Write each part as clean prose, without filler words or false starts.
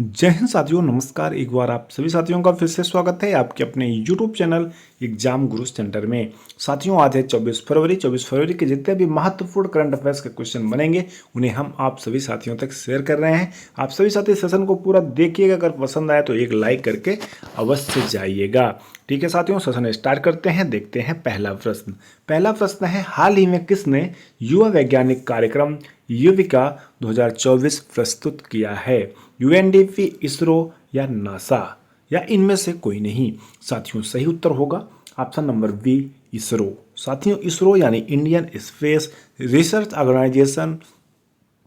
जय हिंद साथियों, नमस्कार। एक बार आप सभी साथियों का फिर से स्वागत है आपके अपने YouTube चैनल एग्जाम गुरु सेंटर में। साथियों, आज है 24 फरवरी के जितने भी महत्वपूर्ण करंट अफेयर्स के क्वेश्चन बनेंगे उन्हें हम आप सभी साथियों तक शेयर कर रहे हैं। आप सभी साथी सेशन को पूरा देखिएगा, अगर पसंद आए तो एक लाइक करके अवश्य जाइएगा। ठीक है साथियों, सेशन स्टार्ट करते हैं। देखते हैं पहला प्रश्न है, हाल ही में किसने युवा वैज्ञानिक कार्यक्रम युविका 2024 प्रस्तुत किया है? यूएनडीपी, इसरो या नासा, या इनमें से कोई नहीं? साथियों, सही उत्तर होगा ऑप्शन नंबर बी, इसरो। साथियों, इसरो यानी इंडियन स्पेस रिसर्च ऑर्गेनाइजेशन,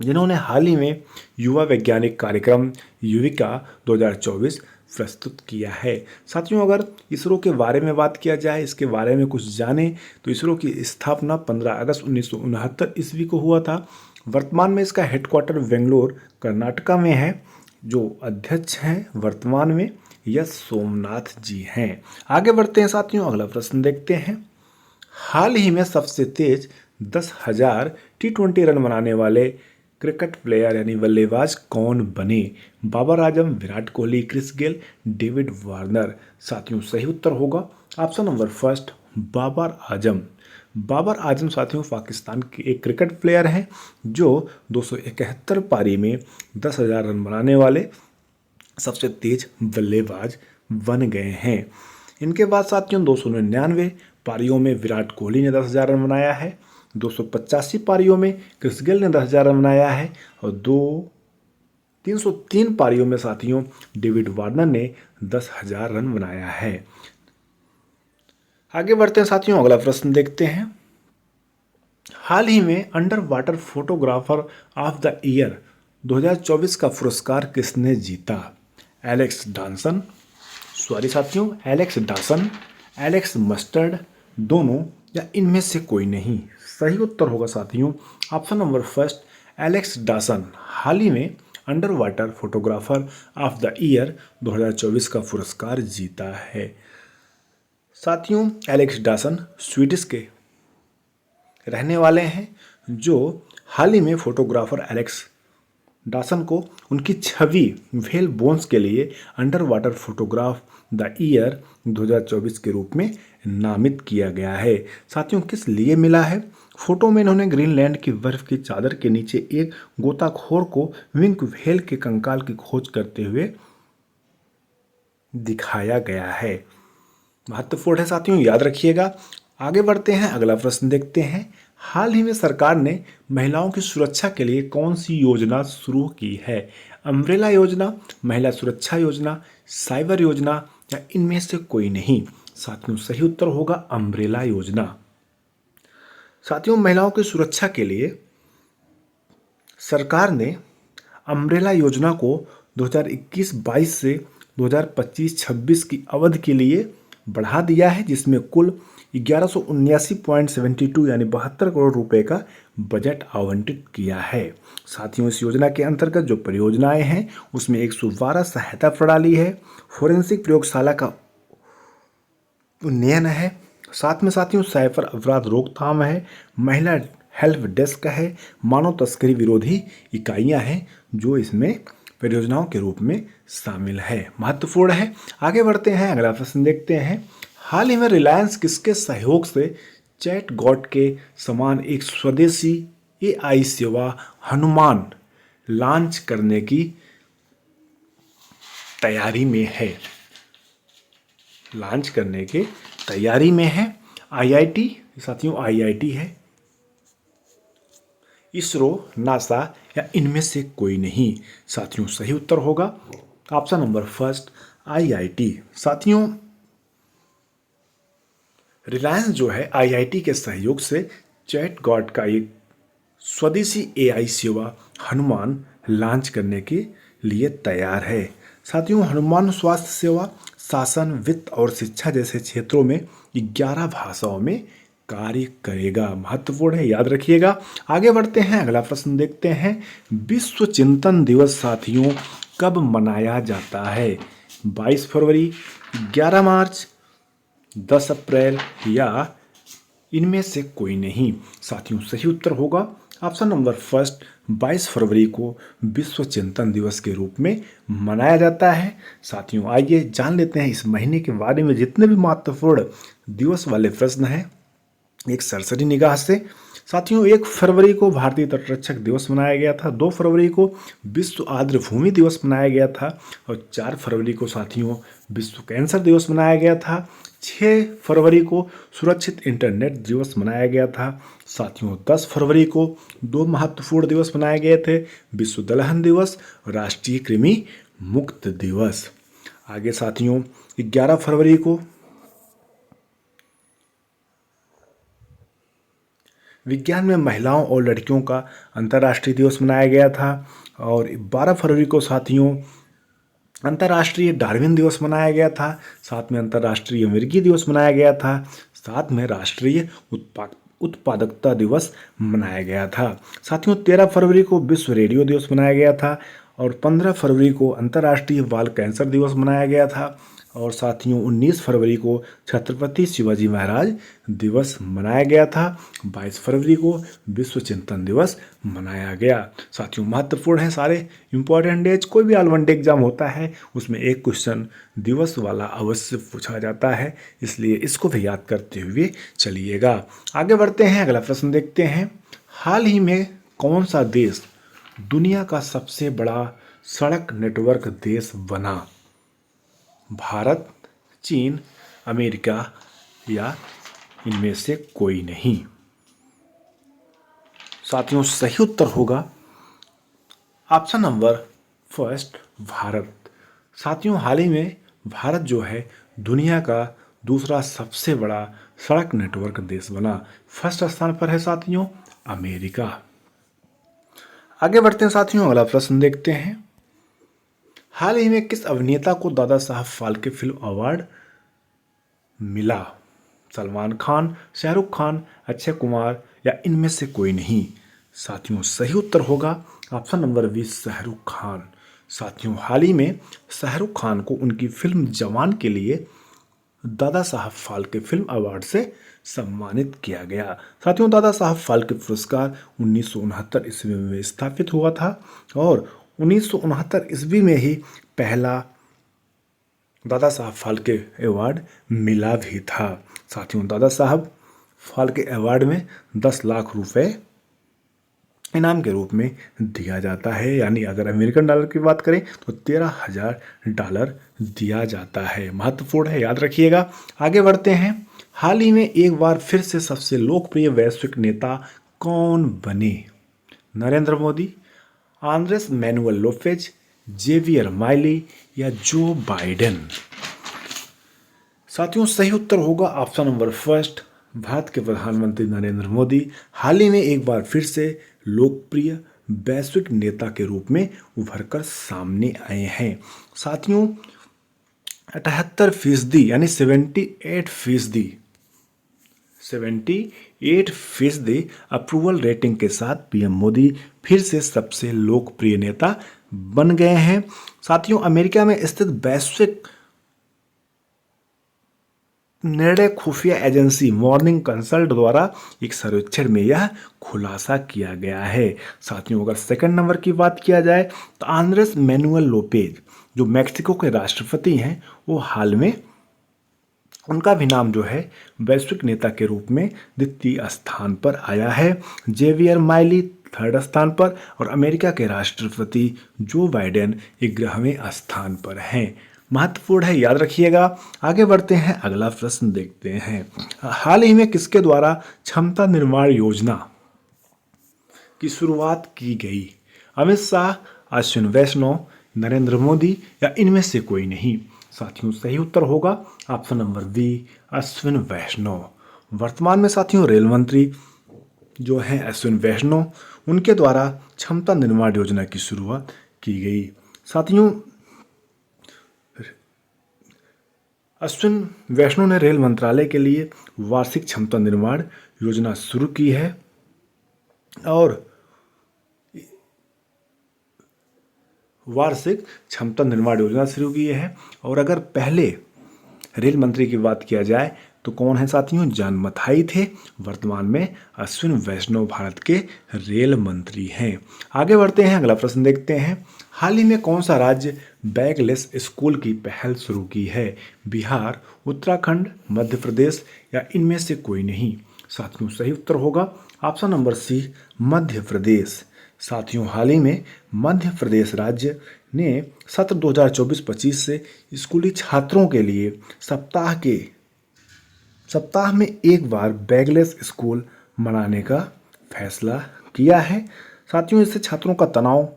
जिन्होंने हाल ही में युवा वैज्ञानिक कार्यक्रम युविका 2024 प्रस्तुत किया है। साथियों, अगर इसरो के बारे में बात किया जाए, इसके बारे में कुछ जाने, तो इसरो की स्थापना 15 अगस्त 1969 ईस्वी को हुआ था। वर्तमान में इसका हेडक्वार्टर बेंगलोर कर्नाटका में है। जो अध्यक्ष हैं वर्तमान में यश सोमनाथ जी हैं। आगे बढ़ते हैं साथियों, अगला प्रश्न देखते हैं। हाल ही में सबसे तेज 10,000 T20 रन बनाने वाले क्रिकेट प्लेयर यानी बल्लेबाज कौन बने? Babar Azam, Virat Kohli, Chris Gayle, David Warner. साथियों, सही उत्तर होगा option number first, Babar Azam. Babar Azam साथियों पाकिस्तान के एक क्रिकेट प्लेयर हैं जो 271 पारी में 10,000 रन बनाने वाले सबसे तेज बल्लेबाज बन गए हैं। इनके बाद साथियों 299 पारियों में विराट कोहली ने 10,000 रन बनाया है। 285 पारियों में क्रिस गेल ने 10,000 रन बनाया है। और 303 पारियों में साथियों डेविड वार्नर ने 10,000 रन बनाया है। आगे बढ़ते हैं साथियों, अगला प्रश्न देखते हैं। हाल ही में under water photographer of the year 2024 का पुरस्कार किसने जीता? एलेक्स डॉसन, एलेक्स मस्टर्ड, दोनों, या इनमें से कोई नहीं? सही उत्तर होगा साथियों option number first, Alex Dawson. हाल ही में under water photographer of the year 2024 का पुरस्कार जीता है। साथियों, एलेक्स डॉसन स्वीडिश के रहने वाले हैं, जो हाल ही में फोटोग्राफर एलेक्स डॉसन को उनकी छवि व्हेल बोन्स के लिए under water photograph the year 2024 के रूप में नामित किया गया है। साथियों, किस लिए मिला है? फोटो में इन्होंने ग्रीनलैंड की बर्फ की चादर के नीचे एक गोताखोर को विंक व्हेल के कंकाल की खोज करते हुए दिखाया गया है। महत्वपूर्ण है साथियों, याद रखिएगा। आगे बढ़ते हैं, अगला प्रश्न देखते हैं। हाल ही में सरकार ने महिलाओं की सुरक्षा के लिए कौन सी योजना शुरू की है? अम्ब्रेला योजना, महिला सुरक्षा योजना, साइबर योजना, या इनमें से कोई नहीं? साथियों, सही उत्तर होगा अम्ब्रेला योजना। साथियों, महिलाओं की सुरक्षा के लिए सरकार ने अम्ब्रेला योजना को 2021-22 से 2025-26 की अवधि के लिए बढ़ा दिया है, जिसमें कुल 1179.72 यानी 72 करोड़ रुपए का बजट आवंटित किया है। साथियों, इस योजना के अंतर्गत जो परियोजनाएं हैं उसमें 112 सहायता प्रणाली है, फोरेंसिक प्रयोगशाला का उन्नयन है, साथ में साथियों साइबर अपराध रोकथाम है, महिला हेल्प डेस्क है, मानव तस्करी विरोधी इकाइयां हैं जो इसमें परियोजनाओं के रूप में शामिल है। महत्वपूर्ण है। आगे बढ़ते हैं, अगला प्रश्न देखते हैं। हाल ही में रिलायंस किसके सहयोग से चैट गॉट के समान एक स्वदेशी एआई सेवा हनुमान लॉन्च करने की तैयारी में है? लॉन्च करने के तैयारी में है। आईआईटी, साथियों आईआईटी है, इसरो, नासा, या इनमें से कोई नहीं? साथियों, सही उत्तर होगा ऑप्शन नंबर फर्स्ट, आईआईटी। साथियों, रिलायंस जो है आईआईटी के सहयोग से चैट गॉट का एक स्वदेशी एआई सेवा हनुमान लॉन्च करने के लिए तैयार है। साथियों, हनुमान स्वास्थ्य सेवा, शासन, वित्त और शिक्षा जैसे क्षेत्रों में 11 भाषाओं में कार्य करेगा। महत्वपूर्ण है, याद रखिएगा। आगे बढ़ते हैं, अगला प्रश्न देखते हैं। विश्व चिंतन दिवस साथियों कब मनाया जाता है? 22 फरवरी, 11 मार्च, 10 अप्रैल, या इनमें से कोई नहीं? साथियों, सही उत्तर होगा ऑप्शन नंबर फर्स्ट, 22 फरवरी को विश्व चिंतन दिवस के रूप में मनाया जाता है। साथियों आइए जान लेते हैं इस महीने के बारे में जितने भी महत्वपूर्ण दिवस वाले प्रश्न हैं एक सरसरी निगाह से। साथियों 1 फरवरी को भारतीय तटरक्षक दिवस मनाया गया था। 2 फरवरी को विश्व आर्द्र भूमि दिवस मनाया गया था और 4 फरवरी को साथियों विश्व कैंसर दिवस मनाया गया था। 6 फरवरी को सुरक्षित इंटरनेट दिवस मनाया गया था। साथियों 10 फरवरी को 2 महत्वपूर्ण दिवस मनाए गए थे, विश्व दलहन दिवस और राष्ट्रीय कृमि मुक्त दिवस। आगे साथियों 11 फरवरी को विज्ञान में महिलाओं और लड़कियों का अंतर्राष्ट्रीय दिवस मनाया गया था और 12 फरवरी को साथियों अंतर्राष्ट्रीय डार्विन दिवस मनाया गया था। साथ में अंतर्राष्ट्रीय मिर्गी दिवस मनाया गया था। साथ में राष्ट्रीय उत्पादकता दिवस मनाया गया था। साथियों 13 फरवरी को विश्व रेडियो दिवस मनाया गया था और 15 फरवरी को अंतर्राष्ट्रीय बाल कैंसर दिवस मनाया गया था और साथियों 19 फरवरी को छत्रपति शिवाजी महाराज दिवस मनाया गया था। 22 फरवरी को विश्व चिंतन दिवस मनाया गया। साथियों महत्वपूर्ण है सारे इंपॉर्टेंट डेज। कोई भी ऑल वन डे एग्जाम होता है उसमें एक क्वेश्चन दिवस वाला अवश्य पूछा जाता है, इसलिए इसको भी याद करते हुए चलिएगा। आगे बढ़ते हैं, अगला प्रश्न देखते हैं। हाल ही में कौन सा देश दुनिया का सबसे बड़ा सड़क नेटवर्क देश बना? भारत, चीन, अमेरिका या इनमें से कोई नहीं? साथियों सही उत्तर होगा ऑप्शन नंबर फर्स्ट, भारत। साथियों हाल ही में भारत जो है दुनिया का दूसरा सबसे बड़ा सड़क नेटवर्क देश बना। फर्स्ट स्थान पर है साथियों अमेरिका। आगे बढ़ते हैं साथियों, अगला प्रश्न देखते हैं। हाल ही में किस अभिनेता को दादा साहब फाल्के फिल्म अवार्ड मिला? सलमान खान, शाहरुख खान, अक्षय कुमार या इनमें से कोई नहीं? साथियों सही उत्तर होगा ऑप्शन नंबर 20, शाहरुख खान। साथियों हाल ही में शाहरुख खान को उनकी फिल्म जवान के लिए दादा साहब फाल्के फिल्म अवार्ड से सम्मानित किया गया। साथियों दादा साहब फाल्के पुरस्कार 1969 ईस्वी में स्थापित हुआ था और 1969 ईस्वी में ही पहला दादा साहब फाल्के अवार्ड मिला भी था। साथियों दादा साहब फाल्के अवार्ड में 10 लाख रुपए इनाम के रूप में दिया जाता है, यानी अगर अमेरिकन डॉलर की बात करें तो $13,000 दिया जाता है। महत्वपूर्ण है, याद रखिएगा। आगे बढ़ते हैं। हाल ही में एक बार फिर से सबसे लोकप्रिय वैश्विक नेता कौन बने? Narendra Modi, Andres Manuel Lopez, Javier Milei या जो बाइडेन? साथियों सही उत्तर होगा ऑप्शन नंबर फर्स्ट, भारत के प्रधानमंत्री नरेंद्र मोदी हाल ही में एक बार फिर से लोकप्रिय वैश्विक नेता के रूप में उभरकर सामने आए हैं। साथियों 78% यानी 78% अप्रूवल रेटिंग के साथ पीएम मोदी फिर से सबसे लोकप्रिय नेता बन गए हैं। साथियों अमेरिका में स्थित वैश्विक निर्णय खुफिया एजेंसी मॉर्निंग कंसल्ट द्वारा एक सर्वेक्षण में यह खुलासा किया गया है। साथियों अगर सेकंड नंबर की बात किया जाए तो आंद्रेस मैनुअल लोपेज जो मैक्सिको के राष्ट्रपति हैं वो हाल में उनका भी नाम जो है वैश्विक नेता के रूप में द्वितीय स्थान पर आया है। जेवियर माइली थर्ड स्थान पर और अमेरिका के राष्ट्रपति जो बाइडेन 11वें स्थान पर हैं। महत्वपूर्ण है, याद रखिएगा। आगे बढ़ते हैं, अगला प्रश्न देखते हैं। हाल ही में किसके द्वारा क्षमता निर्माण योजना की शुरुआत की गई? अमित शाह, अश्विन वैष्णव, नरेंद्र मोदी या इनमें से कोई नहीं? साथियों सही उत्तर होगा ऑप्शन नंबर बी, अश्विन वैष्णव। वर्तमान में साथियों रेल मंत्री जो हैं अश्विन वैष्णव, उनके द्वारा क्षमता निर्माण योजना की शुरुआत की गई। साथियों अश्विन वैष्णव ने रेल मंत्रालय के लिए वार्षिक क्षमता निर्माण योजना शुरू की है और वार्षिक क्षमता निर्माण योजना शुरू की है। और अगर पहले रेल मंत्री की बात किया जाए, तो कौन है साथियों? जॉन मथाई थे। वर्तमान में अश्विन वैष्णव भारत के रेल मंत्री हैं। आगे बढ़ते हैं, अगला प्रश्न देखते हैं। हाल ही में कौन सा राज्य बैगलेस स्कूल की पहल शुरू की है? बिहार, उत्तराखंड, मध्य प्रदेश या इनमें से कोई नहीं? साथियों सही उत्तर होगा option number C, Madhya Pradesh. साथियों हाल ही में मध्य प्रदेश राज्य ने सत्र 2024-25 से स्कूली छात्रों के लिए सप्ताह में एक बार बैगलेस स्कूल मनाने का फैसला किया है। साथियों इससे छात्रों का तनाव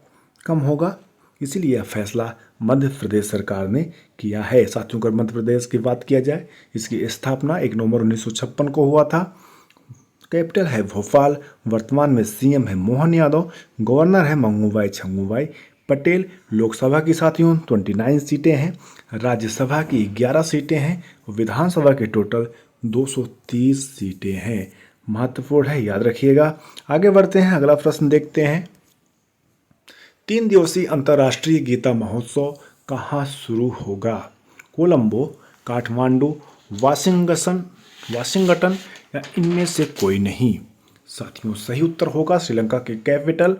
कम होगा, इसीलिए यह फैसला मध्य प्रदेश सरकार ने किया है। साथियों अगर मध्य प्रदेश की बात किया जाए, इसकी स्थापना 1 नवंबर 1956 को हुआ था। कैपिटल है भोपाल। वर्तमान में सीएम है मोहन यादव। गवर्नर है मंगूभाई छंगूभाई पटेल। लोकसभा की साथियों 29 सीटें हैं। राज्यसभा की 11 सीटें हैं। विधानसभा के टोटल 230 सीटें हैं। महत्वपूर्ण है, याद रखिएगा। आगे बढ़ते हैं, अगला प्रश्न देखते हैं। 3 दिवसीय अंतर्राष्ट्रीय गीता महोत्सव कहाँ शुरू होगा? कोलंबो, काठमांडू, वाशिंगटन या इनमें से कोई नहीं? साथियों सही उत्तर होगा श्रीलंका के कैपिटल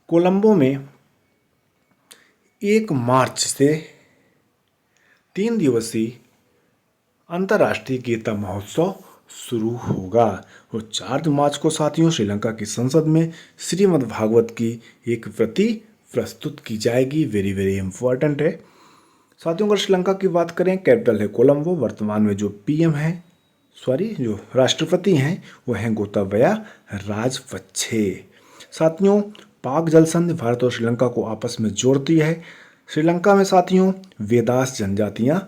कोलंबो में 1 मार्च से 3 दिवसीय अंतर्राष्ट्रीय गीता महोत्सव शुरू होगा। और 4 मार्च को साथियों श्रीलंका की संसद में श्रीमद् भागवत की एक प्रति प्रस्तुत की जाएगी। वेरी वेरी इंपॉर्टेंट है। साथियों अगर श्रीलंका की बात करें, कैपिटल है कोलंबो। वर्तमान में जो राष्ट्रपति हैं वो हैं गोताबया राजपक्षे। साथियों पाक जल संधि भारत और श्रीलंका को आपस में जोड़ती है। श्रीलंका में साथियों वेदास जनजातियां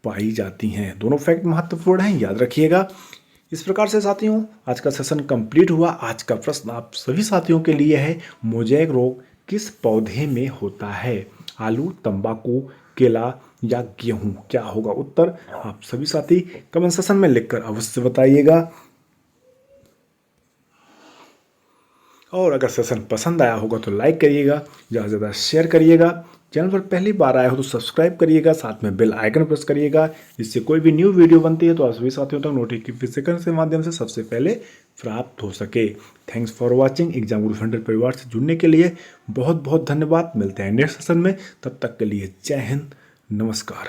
पाई जाती हैं। दोनों फैक्ट महत्वपूर्ण हैं, याद रखिएगा। इस प्रकार से साथियों आज का सेशन कंप्लीट हुआ। आज का प्रश्न आप सभी साथियों के लिए है, मोज़ेक रोग किस पौधे में होता है? आलू, तंबाकू, केला या गेहूं? क्या होगा उत्तर? आप सभी साथी कमेंट सेशन में लिखकर अवश्य बताइएगा। और अगर सेशन पसंद आया होगा तो लाइक करिएगा, ज़्यादा से ज़्यादा शेयर करिएगा। चैनल पर पहली बार आए हो तो सब्सक्राइब करिएगा, साथ में बेल आइकन प्रेस करिएगा, जिससे कोई भी न्यू वीडियो बनती है तो आप सभी साथियों तक नोटिफिकेशन के माध्यम से सबसे पहले प्राप्त हो सके। Thanks for watching. Exam Guru centre परिवार से जुड़ने के लिए बहुत बहुत धन्यवाद। मिलते हैं नेक्स्ट सेशन में, तब तक के लिए जय हिंद, नमस्कार।